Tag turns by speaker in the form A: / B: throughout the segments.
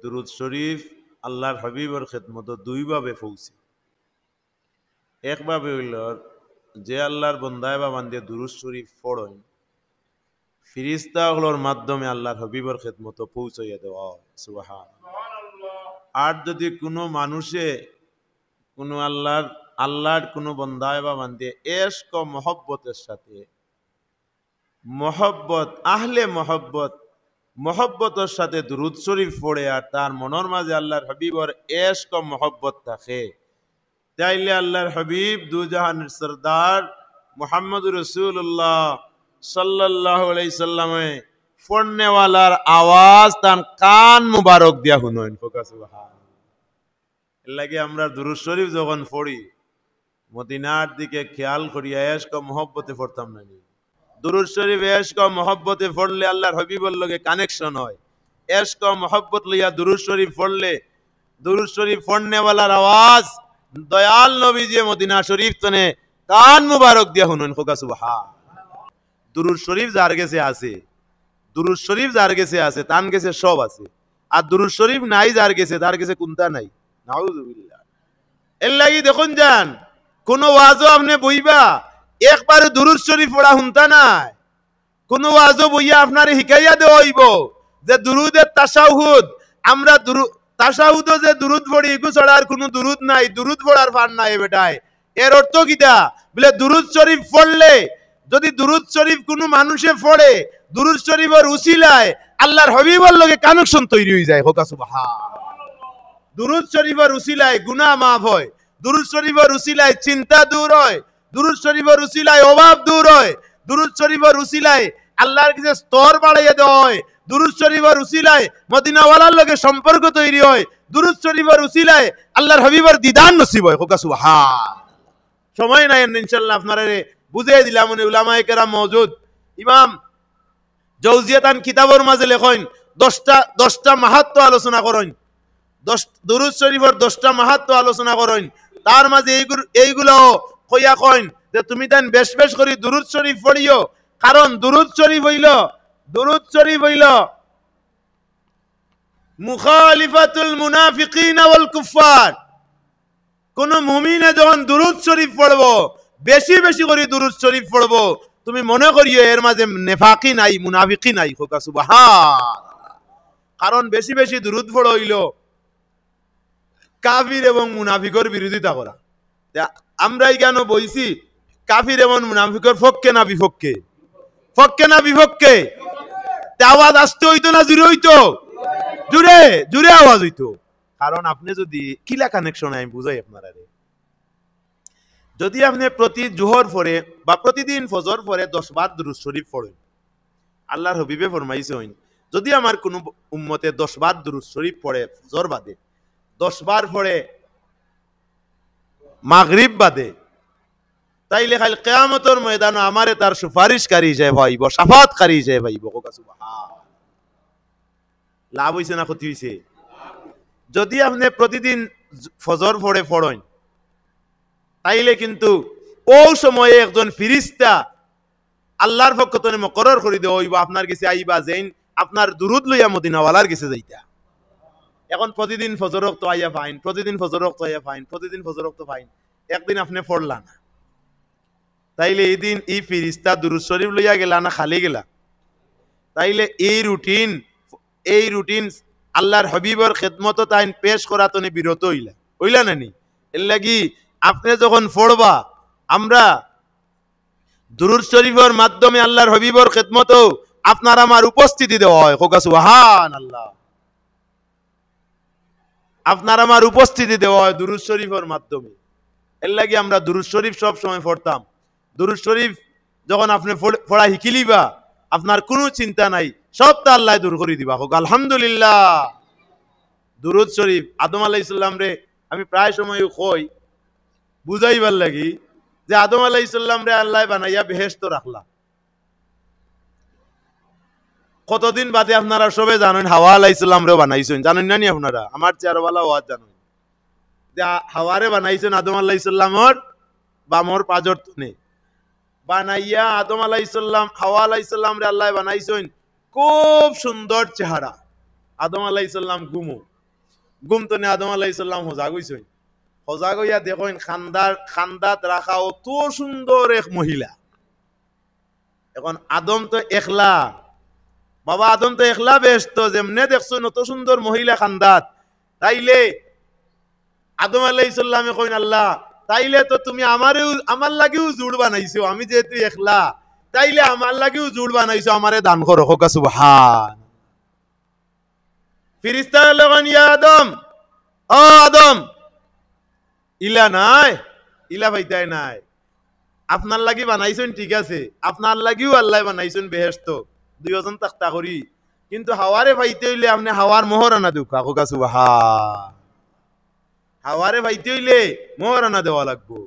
A: দুরুদ শরীফ আল্লাহর হাবিবর খেদমত দুইভাবে পৌঁছে। একভাবে হইল যে আল্লাহর বন্দায় বা বান্দিয়ে দুরুদ শরীফ পড়েন, ফিরিস্তাগুলোর মাধ্যমে আল্লাহর হাবিবর খেদমত পৌঁছাইয়া দেওয়া। সুবহানাল্লাহ। আর যদি কোনো মানুষে কোনো আল্লাহর কোনো বন্দায় বা বান্দিয়ে এশক ও মহব্বতের সাথে মহব্বতের সাথে দুরুদ শরীফ পড়ে আর তার মনের মাঝে আল্লাহর হাবিবর এশক ও মহব্বত থাকে, তাইলে আল্লাহর হাবিব দুজাহানের সরদার মুহাম্মদুর রাসূলুল্লাহ সাল্লাল্লাহু আলাইহি সাল্লামে পড়নেওয়ালার আওয়াজ তার কান মুবারক দিয়া শুনেন। সুবহানাল্লাহ। এর লাগে আমরা দুরুদ শরীফ যখন পড়ি মদিনার দিকে খেয়াল করিয়া এশক ও মহব্বতে পড়তাম না। দুরুদ শরীফ এশক ও মহব্বতে পড়লে আল্লাহর হাবিবের লগে কানেকশন হয়। এশক ও মহব্বত লইয়া দুরুদ শরীফ পড়লে দুরুদ শরীফ পড়নেওয়ালার আওয়াজ দয়াল নবীজি মদিনা শরীফ তনে কান মুবারক দিয়া শুনুন। সুবহানাল্লাহ। দুরুদ শরীফ যার কাছে আছে, দুরুদ শরীফ যার কাছে আছে তার কাছে সব আছে, আর দুরুদ শরীফ নাই যার কাছে তার কাছে কোনটা নাই। নাউযুবিল্লাহ। এর লাগি দেখুন যান কোন ওয়াজও আপনি বইবা একবারে দুরুদ শরীফ পড়া শুনতা নাই। কোন ওয়াজও বইয়া আপনারে শিখাইয়া দেওয়া হইব যে দুরুদের তাশাহুদ, আমরা তাশাহুদও যে দুরুদ পড়ি এগু ছাড়া আর কোনো দুরুদ নাই, দুরুদ পড়ার ফান নাই বেটায়। এর অর্থ কিটা বলে দুরুদ শরীফ পড়লে, যদি দুরুদ শরীফ কোনো মানুষে পড়ে দুরুদ শরীফের উসিলায় আল্লাহর হাবিবের লগে কানেকশন তৈরি হয়ে যায়। হোক সুবহানাল্লাহ। দুরুদ শরীফের উসিলায় গুনাহ মাফ হয়, দুরুদ শরীফের উসিলায় চিন্তা দূর হয়, দুরুদ শরীফের উসিলায় অভাব দূর হয়, দুরুদ শরীফের উসিলায় আল্লাহর কাছে স্তর বাড়াইয়া দেওয়া হয়, দুরুদ শরীফের উসিলায় মদিনাওয়ালার লগে সম্পর্ক তৈরি হয়, দুরুদ শরীফের উসিলায় আল্লাহর হাবিবের দিদান নসিব হয়। হোক সুবহানাল্লাহ। সময় নাই ইনশাআল্লাহ আপনারা বুঝিয়ে দিলাম। উলামায়ে কেরাম মওজুদ। ইমাম জৌজিয়াতান কিতাবের মাঝে লেখেন 10টা মাহাত্ম্য আলোচনা করেন, দুরুদ শরীফের 10টা মাহাত্ম্য আলোচনা করেন। তার মাঝে এইগুলো কইয়া কইন যে তুমি তান বেশ বেশ করে দুরুদ শরীফ পড়িও, কারণ দুরুদ শরীফ হইল মুখালিফাতুল মুনাফিকিন ওয়াল কুফার। কোন মুমিনে যখন দুরুদ শরীফ পড়বো, বেশি বেশি করে দুরুদ শরীফ পড়বো, তুমি মনে করিও এর মাঝে নেফাকি নাই, মুনাফিকি নাই। হোকা সুবহানাল্লাহ। কারণ বেশি বেশি দুরুদ পড়া হইল কাফির এবং মুনাফিকর বিরোধিতা করা। আমরাই কেন বইছি কাফির এবং মুনাফিকর পক্ষে না বিপক্ষে? পক্ষে না বিপক্ষে? আওয়াজ আসতে হইতো না জুড়ে হইতো? জুড়ে জুড়ে আওয়াজ হইতো। কারণ আপনি যদি কিলা কানেকশন আমি বুঝাই আপনারা, যদি আপনি প্রতি জোহর পরে বা প্রতিদিন ফজর পরে 10 বার দুরূদ শরীফ পড়েন, আল্লাহর হাবিবে ফরমাইছেন যদি আমার কোন উম্মতে 10 বার দুরূদ শরীফ পড়ে ফজর বাদে, 10 বার পড়ে মাগরিব বাদে, তাইলে কাল কিয়ামতের ময়দানে আমারে তার সুপারিশকারী হিসেবে পাইব, শাফাআতকারী হিসেবে পাইব। সুবহানাল্লাহ। লাভ হইছে না ক্ষতি হইছে? যদি আপনি প্রতিদিন ফজর পড়ে পড়েন তাইলে কিন্তু ও সময়ে একজন ফিরিস্তা আল্লাহর পক্ষ থেকে মুকরর করে দেওয়া হইব আপনার কাছে আইবা যেন আপনার দুরুদ লইয়া মদিনাওয়ালার কাছে যাইতা। এখন প্রতিদিন ফজর ওয়াক্ত আইয়া ফাইন, প্রতিদিন ফজর ওয়াক্ত আইয়া ফাইন, প্রতিদিন ফজর ওয়াক্ত ফাইন, একদিন আপনি পড়লা না, তাইলে এই দিন এই ফিরিস্তা দুরুদ শরীফ লইয়া গেলা না খালি গেলা? তাইলে এই রুটিন আল্লাহর হাবিবের খেদমত তাইন পেশ করা তনে বিরত হইলা না নি? এর লাগি আপনি যখন পড়বা আমরা দুরূদ শরীফের মাধ্যমে আল্লাহর হাবিবের খেদমত আপনার আমার উপস্থিতি দেওয়া হয়। সুবহানাল্লাহ। আপনার আমার উপস্থিতি দেওয়া হয় দুরূদ শরীফের মাধ্যমে। এর লাগি আমরা দুরূদ শরীফ সব সময় পড়তাম। দুরূদ শরীফ যখন আপনি পড়া শিখিলিবা আপনার কোনো চিন্তা নাই, সব তা আল্লাহ দূর করে দিবা। হোক আলহামদুলিল্লাহ। দুরূদ শরীফ আদম আলাইহিস সালাম রে আমি প্রায় সময় কই বুঝাইবার লাগি যে আদম আলাইহিস সালাম রে আল্লাহ বানাইয়া বেহেশত রাখলা। কতদিন বাদে আপনারা সবে জানেন হাওয়া আলাইহিস সালাম রে বানাইছেন, জানেন না নি আপনারা? আমার চেয়ারওয়ালা ওয়াজ জানেন যে হাওয়ারে বানাইছেন আদম আলাইহিস সালামর বামর পাজর তনে বানাইয়া আদম আলাইহিস সালাম হাওয়া আলাইহিস সালাম রে আল্লাহ বানাইছেন খুব সুন্দর চেহারা। আদম আলাইহিস সালাম গুমো, গুম তো আদম আলাইহিস সালাম হজা গইছেন, হজা গইয়া দেখেন খান্দাত রাখা অত সুন্দর এক মহিলা। এখন আদম তো একলা, বাবা আদম তো একলা ব্যস্ত, যেমনে দেখছো অত সুন্দর মহিলা খান্দাত, তাইলে আদম আলাইহিস সালামে কইন আল্লাহ তাইলে তো তুমি আমার লাগেও জুড় বানাইছো, আমি যেহেতু একলা তাইলে আমার লাগেও জুড় বানাইছো, আমারে দান করো। হোকা সুবহান। ফিরিস্তা লগন ইয়া আদম, ও আদম, ইলা নাই, ইলা ভাইতাই নাই, আপনার লাগি বানাইছেন ঠিক আছে, আপনার লাগিও আল্লাহ বানাইছেন বেহেশত দুইজন তাক্তা করি, কিন্তু হাওয়ারে ভাইতে হইলে আপনি হাওয়ার মোহরানা দুঃখা। হোকা সুবহান। হাওয়ারে ভাইতে হইলে মোহরানা দেওয়া লাগবো।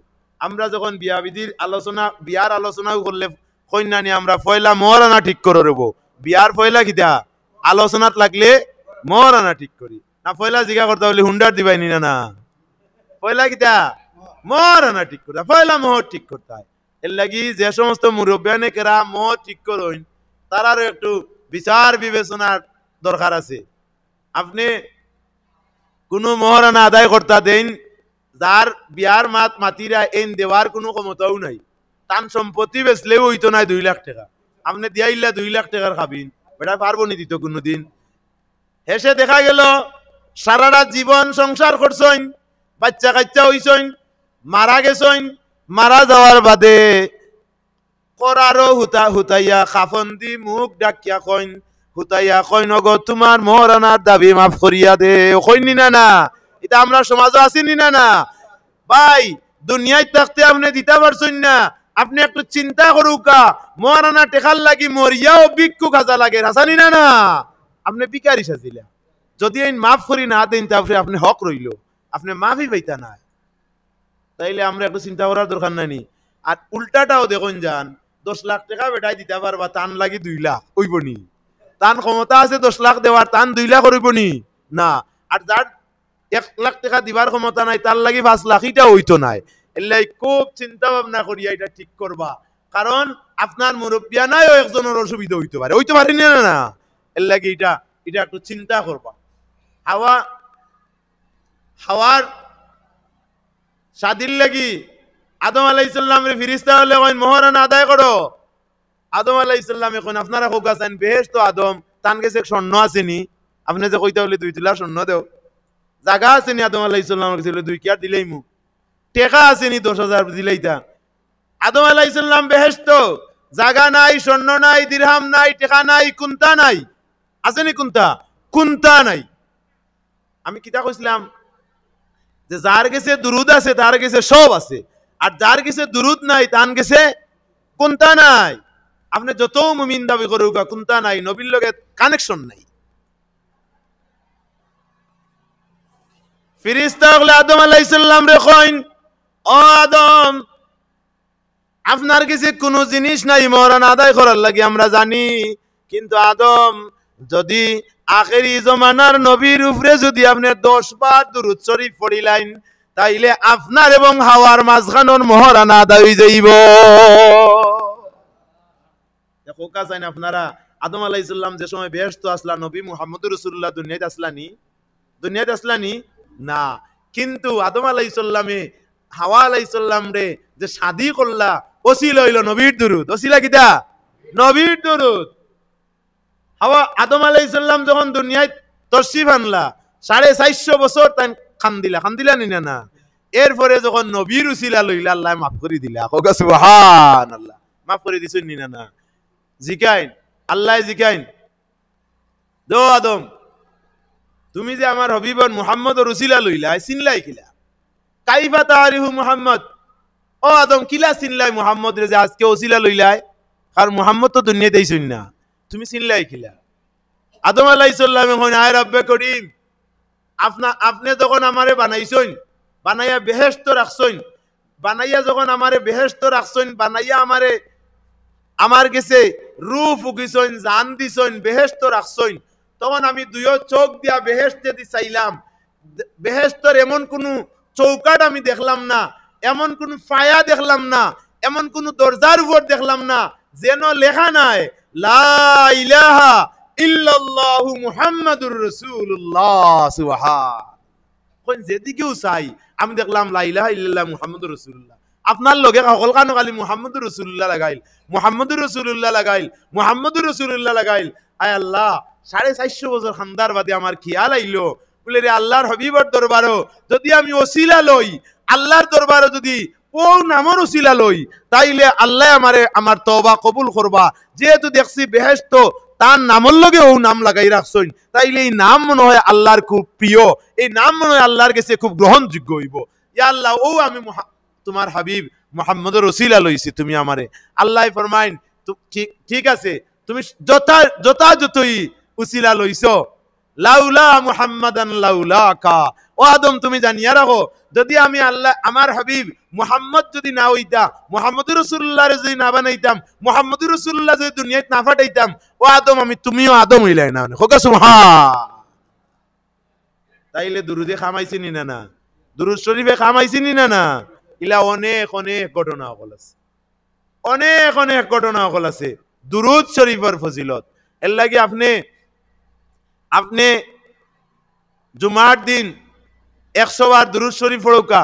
A: আমরা যখন বিয়ার আলোচনাও করলে কন্যা নিয়ে আমরা পয়লা মোহরানা ঠিক করে রব। বিয়ার পয়লা কিতা আলোচনাত লাগলে মোহরানা ঠিক করি না, পয়লা জিজ্ঞা করতে হলে হুন্ডার দিবাই নি না, পয়লা কিতা মোহরানা ঠিক করতে, পয়লা মোহর ঠিক করতে হয়। এর লাগি যে সমস্ত মুরব্বিয়ানে কেরা মোহর ঠিক করুন তারারও একটু বিচার বিবেচনার দরকার আছে। আপনি কোনো মহারানা আদায় করতে দেন, যার বিয়ার মাতিরা এন দেওয়ার কোনো ক্ষমতাও নাই, তান সম্পত্তি বেচলেও হইতো নাই 2 লাখ টাকা, আপনি দিয়াইলা 2 লাখ টাকার খাবিন, বেটা পারবো নি দিত কোনোদিন? হেসে দেখা গেল সারাটা জীবন সংসার করছেন, বাচ্চা কাচ্চা হইছেন, মারা গেছেন, মারা যাওয়ার বাদে করারও হুতাইয়া খাফন দি মুখ ডাকিয়া কইন, হুতাইয়া কইন গো তোমার মহারানার দাবি মাফ করিয়া দে, কইনি না না? এটা আমরা সমাজও আসিনি না না? ভাই দুনিয়ায় থাকতে আপনি দিতে পারছেন না, আপনি একটু চিন্তা করুকা, মহারানা টেকার লাগি মরিয়াও ভিক্ষু খাজা লাগে, হাসানি না না? আপনি ভিখারি সাজিলা, যদি এই মাফ করি না দেন তারপরে আপনি হক রইল, আপনি মাফই পাইতা না। তাইলে আমরা একটু চিন্তা করার দরকার নাই। আর উল্টাটাও দেখুন যান, 10 লাখ টাকা বেটাই দিতে পারবা, তান লাগি 2 লাখ হইব নি? তান ক্ষমতা আছে 10 লাখ দেওয়ার, তান 2 লাখ হইব নি? না। আর যার 1 লাখ টাকা দিবার ক্ষমতা নাই তার লাগি 5 লাখ, এটা হইতো নাই। এলাই খুব চিন্তা ভাবনা করিয়া এটা ঠিক করবা, কারণ আপনার মুরব্বিয়া নাই ও একজনের অসুবিধা হইতে পারে না না? এর লাগি এটা একটু চিন্তা করবা। হাওয়ার শাদির লাগি আদম আলাইহিস সালামের ফিরিস্তা হলে কইন মহারানা আদায় করো। আদম আলাইহিস সালামে কইন আপনারা কোকা চান বেহেশত আদম, তান গেছে স্বর্ণ আসেনি, আপনি যে কইতা হলে 2 তোলা স্বর্ণ দেও, জায়গা আসেনি আদম আলাইহিস সালামের কাছে 2 কি আর দিলেই মু, টাকা আসেনি 10,000 দিলেইতা। আদম আলাইহিস সালাম বেহেশত, জায়গা নাই, স্বর্ণ নাই, দিরহাম নাই, টাকা নাই, কুন্তা নাই, আসেনি কুন্তা নাই। আমি কিতা কইছিলাম যে যার কাছে দুরুদ আছে তার কাছে সব আছে, আর যার কাছে দুরুদ নাই তার কাছে কোনটা নাই। আপনি যত মুমিন দাবি করুক কোনটা নাই, নবীর লগে কানেকশন নাই। ফেরেশতা হলে আদম আলাইহিস সালাম রে কইন, ও আদম আপনার কাছে কোনো জিনিস নাই মহারানা আদায় করার লাগি আমরা জানি, কিন্তু আদম যদি আখেরি জমানার নবীর উপরে যদি আপনি 10 বার দুরূদ শরীফ পড়িলেন তাইলে আপনার এবং হাওয়ার মাঝখানোর মহারানা আদায় হয়ে যাইব। দেখো কাছেন আপনারা, আদম আলাইহিস সালাম যে সময় বেহেশত আসলা, নবী মুহাম্মদুর রাসূলুল্লাহ দুনিয়াতে আসলানি না, কিন্তু আদম আলাইহিস সালামে হাওয়া আলাইহিস সালাম রে যে শাদি করলা ওসিলা হইল নবীর দুরূদ। ওসিলা কিটা? নবীর দুরূদ। হাওয়া আদম আলাইহিস সালাম যখন দুনিয়ায় তশরিফ আনলা 450 বছর তাই খান্দিলা নি না? এরপরে যখন নবীর উসিলা লইলা আল্লাহ মাফ করে দিলা। কওগা সুবহানাল্লাহ, মাফ করে দিছেন নি না? জিকাইন আল্লাহ জিকাইন, দো আদম তুমি যে আমার হবিবর মুহাম্মদ রসিলা লইলা চিনলাই কিলা? কাইফা তারিফু মুহাম্মদ, ও আদম কিলা চিনলাই মুহাম্মদ রে যে আজকে ওসিলা লইলাই? কারণ মুহাম্মদ তো দুনিয়াতেই শুন না, তুমি চিনলাই কিলা? আদম আলাইহিস সালাম কইন, আয় রব্বে করিম, আপনি যখন আমারে বানাইছেন, বানাইয়া বেহেশত রাখছেন, বানাইয়া যখন আমারে বেহেশত রাখছেন, বানাইয়া আমারে আমার কাছে রূহ ফুকিছেন, জান দিছেন, বেহেশত রাখছেন, তখন আমি 2 চোখ দিয়া বেহেশতে দি চাইলাম। বেহেশতর এমন কোন চৌকাট আমি দেখলাম না, এমন কোন ফায়া দেখলাম না, এমন কোন দরজার উপর দেখলাম না যেন লেখা নাই লা ইলাহা ইল্লাল্লাহু মুহাম্মাদুর রাসূলুল্লাহ। সুবহান। যেদিকেও চাই আমি দেখলাম লা ইলাহা ইল্লাল্লাহ মুহাম্মাদুর রাসূলুল্লাহ। আপনার লগে সকল কানো খালি মুহাম্মাদুর রাসূলুল্লাহ লাগাইল, মুহাম্মাদুর রাসূলুল্লাহ লাগাইল, মুহাম্মাদুর রাসূলুল্লাহ লাগাইল। আয় আল্লাহ, 450 বছর খান্দার বাদে আমার খেয়াল আইলো বলে রে আল্লাহর হাবিবের দরবারও যদি আমি ওসিলা লই, আল্লাহর দরবারও যদি ও নামর ওসিলা লই, তাইলে আল্লাহ আমারে আমার তওবা কবুল করবা। যেহেতু দেখছি বেহেশত তার নামের লগে ও নাম লাগাই রাখছইন, তাইলে এই নাম মনে হয় আল্লাহর খুব প্রিয়, এই নাম মনে হয় আল্লাহর কাছে খুব গ্রহণযোগ্য হইব। ইয়া আল্লাহ, ও আমি তোমার হাবিব মুহাম্মদের ওসিলা লইছি তুমি আমারে। আল্লাহ ফরমাইন ঠিক আছে, তুমি যথাযথই ওসিলা লইছো। লাউলা মুহাম্মাদান লাউলাকা, ও আদম তুমি জানিয়া রাখো, যদি আমি আল্লাহ আমার হাবিব মুহাম্মদ যদি না হইতা, মুহাম্মদুর রাসূলুল্লাহরে যদি না বানাইতাম, মুহাম্মদুর রাসূলুল্লাহ যদি দুনিয়াত না পাঠাইতাম, ও আদম আমি তুমিও আদম হইলাই না। হোকা সুবহান। তাইলে দুরুদে খামাইছি নি না না, দুরুদ শরীফে খামাইছি নি না না। ইলা অনেক অনেক ঘটনা সকল আছে, অনেক অনেক ঘটনা সকল আছে দুরুদ শরীফের ফজিলত। এর লাগি আপনি জুমার দিন 100 বার দুরুদ শরীফ পড়োকা।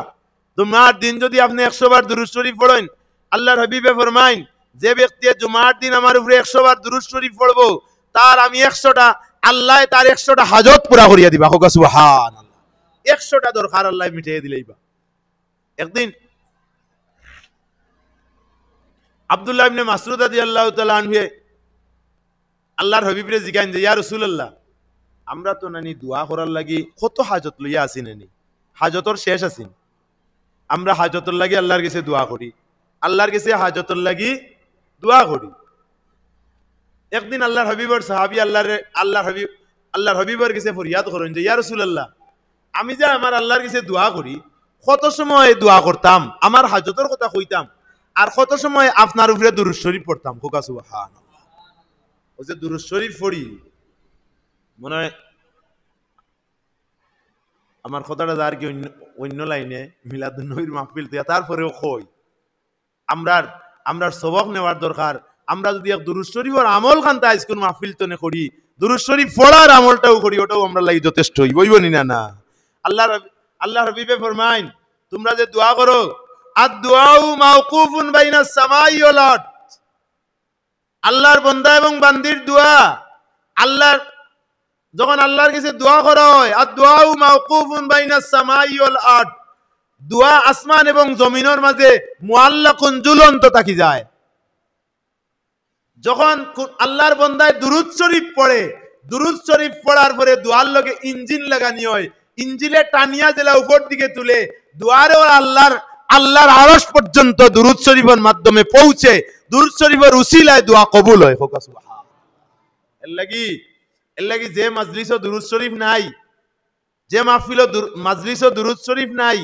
A: জুমার দিন যদি আপনি 100 বার দুরুদ শরীফ পড়েন, আল্লাহর হাবিবে ফরমাইন যে ব্যক্তি জুমার দিন আমার উপরে 100 বার দুরুদ শরীফ পড়বো, তার আমি 100টা, আল্লাহ তার 100টা হাজত পুরা করিয়া দিবা। হোক সুবহানাল্লাহ। 100টা দরকার আল্লাহ মিটিয়ে দিলেইবা। একদিন আব্দুল্লাহ ইবনে মাসউদ রাদিয়াল্লাহু তাআলা আনহু আল্লাহর হাবিবরে জিজ্ঞাসা যে ইয়া রাসূলুল্লাহ, আমরা তো নানি দোয়া করার লাগি কত হাজত লইয়া আসি নানি, হাজতর শেষ আছি। আমরা হাজতর লাগি আল্লাহর কাছে দোয়া করি, আল্লাহর কাছে হাজতর লাগি দোয়া করি। একদিন আল্লাহর হাবিবের সাহাবী আল্লাহর হাবিবের কাছে ফরিয়াদ করেন যে ইয়া রাসূলুল্লাহ, আমি যে আমার আল্লাহর কাছে দোয়া করি, কত সময় দোয়া করতাম, আমার হাজতর কথা কইতাম, আর কত সময় আপনার উপরে দুরূদ শরীফ পড়তাম। কোকা সুবহানাল্লাহ। ও যে দুরূদ শরীফ পড়ি, মনে হয় আমার কথাটা আর কি অন্য লাইনে মিলাদুন নবীর মাহফিল তো, তারপরেও কই আমরা সবক নেওয়ার দরকার। আমরা যদি এক দুরূদ শরীফের আমল খান্তা আজকুন মাহফিল তো নে করি, দুরূদ শরীফ পড়ার আমলটাও করি, ওটাও আমরা লাগি যথেষ্ট হইব না না। আল্লাহর হাবিবে ফরমাইন তোমরা যে দোয়া করো, আদ-দুআউ মাওকুফুন বাইনাস সামাই ওয়াল আরদ, আল্লাহর বান্দা এবং বান্দির দোয়া যখন আল্লাহর কাছে দোয়া করা হয়, আদ-দুআউ মাওকুফুন বাইনাস সামাই ওয়াল আরদ, দোয়া আসমান এবং জমিনের মাঝে মুআল্লাকুন ঝুলন্ত থাকি যায়। যখন আল্লাহর বান্দায় দুরূদ শরীফ পড়ে, দুরূদ শরীফ পড়ার পরে দোয়ার লগে ইঞ্জিন লাগানি হয়, ইঞ্জিলে টানিয়া জেলা উপর দিকে তুলে দোয়ারে আল্লাহর আরশ পর্যন্ত দুরূদ শরীফের মাধ্যমে পৌঁছে, দুরূদ শরীফের উসিলায় দোয়া কবুল হয়। সুবহানাল্লাহ। এর লাগি যে মাজলিসে দুরূদ শরীফ নাই, যে মাহফিলে মাজলিসে দুরূদ শরীফ নাই,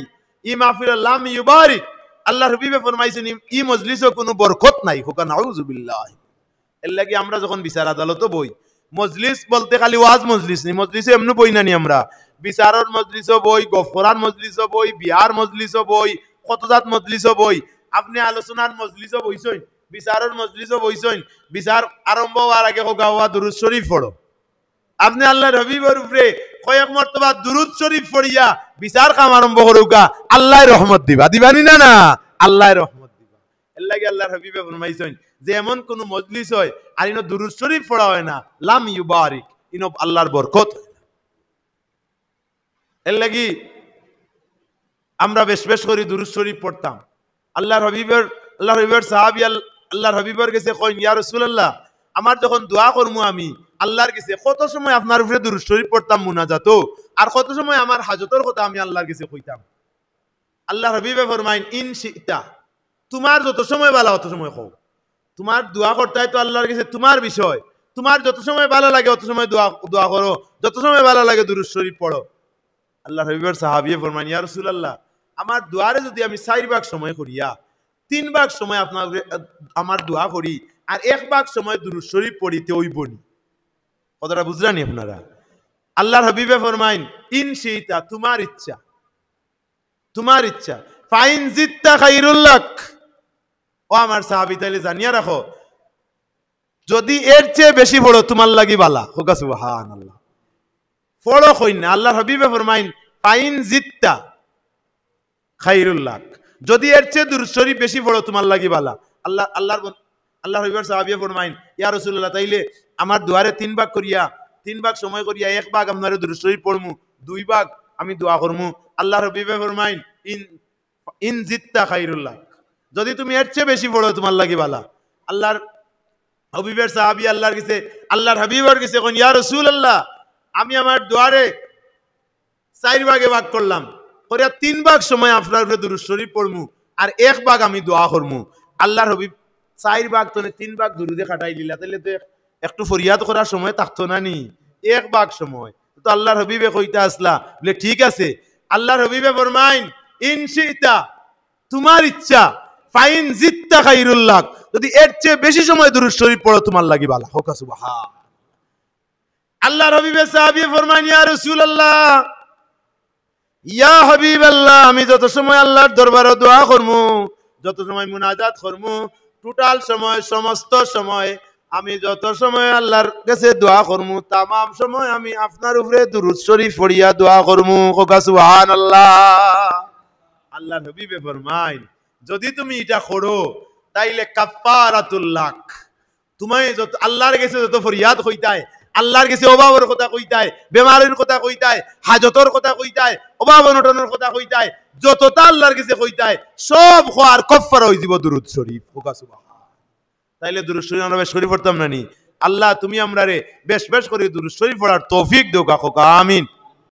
A: ই মাহফিল লাম ইউবারিক, আল্লাহর হাবিবে ফরমাইছেন ই মজলিসে কোনো বরকত নাই। হুকা নাউযু বিল্লাহ। এর লাগি আমরা যখন বিচার আদালতও বই, মজলিস বলতে খালি ওয়াজ মজলিস নি, মজলিসে এমনি বই নানি, আমরা বিচারের মজলিসও বই, গফরার মজলিসও বই, বিয়ার মজলিসও বই, কতজাত মজলিসও বই। আপনি আলোচনার মজলিসও বইছেন, বিচারের মজলিসও বইছেন, বিচার আরম্ভ হওয়ার আগে হোগা দুরূদ শরীফ পড়ো। আপনি আল্লাহর হাবিবের উপরে কয়েক মর্তবা দুরূদ শরীফ পড়িয়া বিচার কাম আরম্ভ করুকা, আল্লাহ রহমত দিবানি না না, আল্লাহ রহমত দিবা। এর লাগি আল্লাহর হাবিবে ফরমাইছেন যে এমন কোন মজলিস হয় আর ইনো দুরূদ শরীফ পড়া হয় না, লাম ইউবারিক, ইনো আল্লাহর বরকত। এর লাগি আমরা বেশ বেশ করে দুরূদ শরীফ পড়তাম। আল্লাহর হাবিবের সাহাবী আল্লাহর হাবিবের কাছে কইন ইয়া রাসূলুল্লাহ, আমার যখন দোয়া করমু আমি আল্লাহর কাছে, কত সময় আপনার উপরে দুরূদ শরীফ পড়তাম মুনাজাত, আর কত সময় আমার হাজতের কথা আমি আল্লাহর কাছে কইতাম। আল্লাহর হাবিবে ফরমাইন ইন শিতা, তোমার যত সময় ভালো অত সময় কও। তোমার দোয়া করতে তো আল্লাহর কাছে তোমার বিষয়, তোমার যত সময় ভালো লাগে অত সময় দোয়া করো, যত সময় ভালো লাগে দুরূদ শরীফ পড়ো। আল্লাহর হাবিবের সাহাবী ফরমাইন ইয়া রাসূলুল্লাহ, আমার দোয়ারে যদি আমি 4 ভাগ সময় করিয়া 3 ভাগ সময় আপনার আমার দোয়া করি আর 1 ভাগ সময় দুরূদ শরীফ পড়িতে হইবনি। কথাটা বুঝলেন আপনারা? আল্লাহর হাবিবে ফরমাইন ইন শিতা, তোমার ইচ্ছা, তোমার ইচ্ছা, ফাইন জিত্তা খাইরুল লাক। ও আমার সাহাবী তাইলে জানিয়া রাখো, যদি এর চেয়ে বেশি পড়ো তোমার লাগি বালা। হোক সুবহানাল্লাহ। পড়ো কই না, আল্লাহর হাবিবে ফরমাইন ফাইন জিত্তা খাইরুল লাক, যদি এর চেয়ে দুরূদ শরীফ বেশি পড়ো তোমার লাগি বালা। আল্লাহর হাবিবের সাহাবিয়ে ফরমাইন, ইয়া রাসূলুল্লাহ, তাইলে আমার দুয়ারে 3 ভাগ করিয়া, 3 ভাগ সময় করিয়া 1 ভাগ আপনারে দুরূদ শরীফ পড়মু, 2 ভাগ আমি দোয়া করমু। আল্লাহর হাবিবে ফরমাইন, ইন জিত্তা খাইরুল লাক, যদি তুমি এর চেয়ে বেশি পড়ো তোমার লাগি বালা। আল্লাহর হাবিবের সাহাবী আল্লাহর হাবিবের কাছে কোন, ইয়া রাসূলুল্লাহ, আমি আমার দুয়ারে 4 ভাগে ভাগ করলাম, করিয়া 3 ভাগ সময় আপনার উপরে দুরূদ শরীফ পড়মু আর 1 ভাগ আমি দোয়া করমু। আল্লাহর হাবিব 4 ভাগ তো 3 ভাগ দুরুদে কাটাই দিলা, তাহলে তো একটু ফরিয়াদ করার সময় থাকতো না নি, 1 ভাগ সময় তো আল্লাহর হাবিবে কইতা আসলা বলে ঠিক আছে। আল্লাহর হাবিবে ফরমাইন, ইনশিতা, তোমার ইচ্ছা, ফাইন জিত্তা খাইরুল লাক, যদি এর চেয়ে বেশি সময় দুরূদ শরীফ পড়ো তোমার লাগি ভালো হোক। সুবহান আল্লাহর হাবিবে সাহাবী ফরমাইন, ইয়া রাসূলুল্লাহ, ইয়া হাবিবাল্লাহ, আমি যত সময় আল্লাহর দরবারে দোয়া করমু, যত সময় মুনাজাত করমু, টোটাল সময়, সমস্ত সময় আমি যত সময় আল্লাহর কাছে দোয়া করমু, তামাম সময় আমি আপনার উপরে দুরূদ শরীফ পড়িয়া দোয়া করমু। সুবহানাল্লাহ। আল্লাহর হাবিবে ফরমাইন, যদি তুমি এটা করো তাইলে কাফারাতুল লাক, তুমি যত আল্লাহর কাছে যত ফরিয়াদ কইতায়, আল্লাহর কাছে অভাবের কথা কইতায়, বেমারের কথা কইতায়, হাজতর কথা কইতায়, অভাব অনটনের কথা কইতায়, যতটা আল্লাহর কাছে কইতায় সব খোয়ার কফারা হয়ে যাব দুরূদ শরীফ। তাইলে দুরূদ শরীফ আমরা বেশ শরীফ পড়তাম না নি? আল্লাহ তুমি আমরা রে বেশ বেশ করে দুরূদ শরীফ পড়ার তৌফিক দাও। আমিন।